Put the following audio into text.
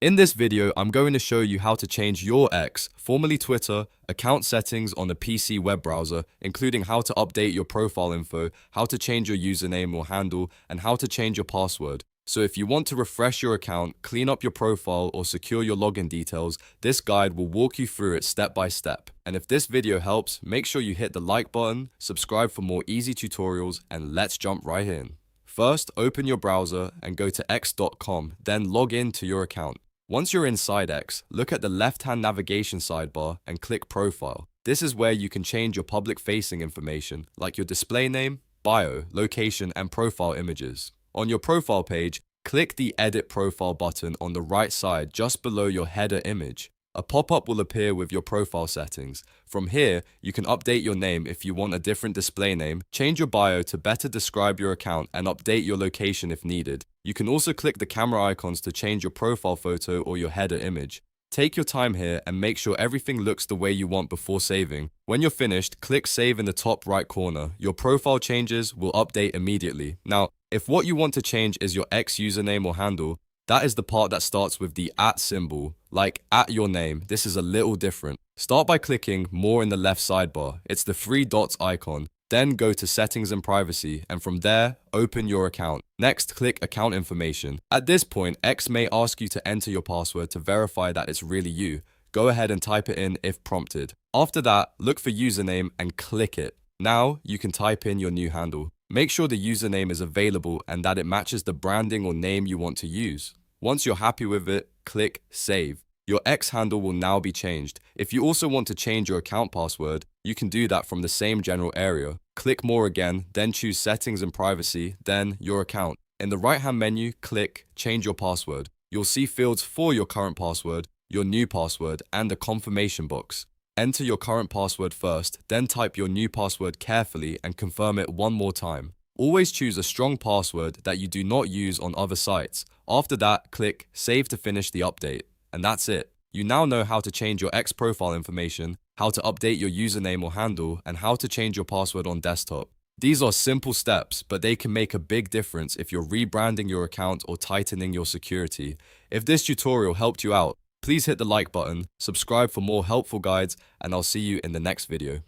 In this video, I'm going to show you how to change your X, formerly Twitter, account settings on a PC web browser, including how to update your profile info, how to change your username or handle, and how to change your password. So if you want to refresh your account, clean up your profile, or secure your login details, this guide will walk you through it step by step. And if this video helps, make sure you hit the like button, subscribe for more easy tutorials, and let's jump right in. First, open your browser and go to x.com, then log in to your account. Once you're inside X, look at the left-hand navigation sidebar and click Profile. This is where you can change your public-facing information, like your display name, bio, location, and profile images. On your profile page, click the Edit Profile button on the right side just below your header image. A pop-up will appear with your profile settings. From here, you can update your name if you want a different display name, change your bio to better describe your account, and update your location if needed. You can also click the camera icons to change your profile photo or your header image. Take your time here and make sure everything looks the way you want before saving. When you're finished, click Save in the top right corner. Your profile changes will update immediately. Now, if what you want to change is your X username or handle, that is the part that starts with the @ symbol, like at your name. This is a little different. Start by clicking More in the left sidebar. It's the 3 dots icon. Then go to Settings and Privacy, and from there, open your account. Next, click Account Information. At this point, X may ask you to enter your password to verify that it's really you. Go ahead and type it in if prompted. After that, look for username and click it. Now, you can type in your new handle. Make sure the username is available and that it matches the branding or name you want to use. Once you're happy with it, click Save. Your X handle will now be changed. If you also want to change your account password, you can do that from the same general area. Click More again, then choose Settings and Privacy, then Your Account. In the right-hand menu, click Change Your Password. You'll see fields for your current password, your new password, and a confirmation box. Enter your current password first, then type your new password carefully and confirm it one more time. Always choose a strong password that you do not use on other sites. After that, click Save to finish the update. And that's it. You now know how to change your X profile information, how to update your username or handle, and how to change your password on desktop. These are simple steps, but they can make a big difference if you're rebranding your account or tightening your security. If this tutorial helped you out, please hit the like button, subscribe for more helpful guides, and I'll see you in the next video.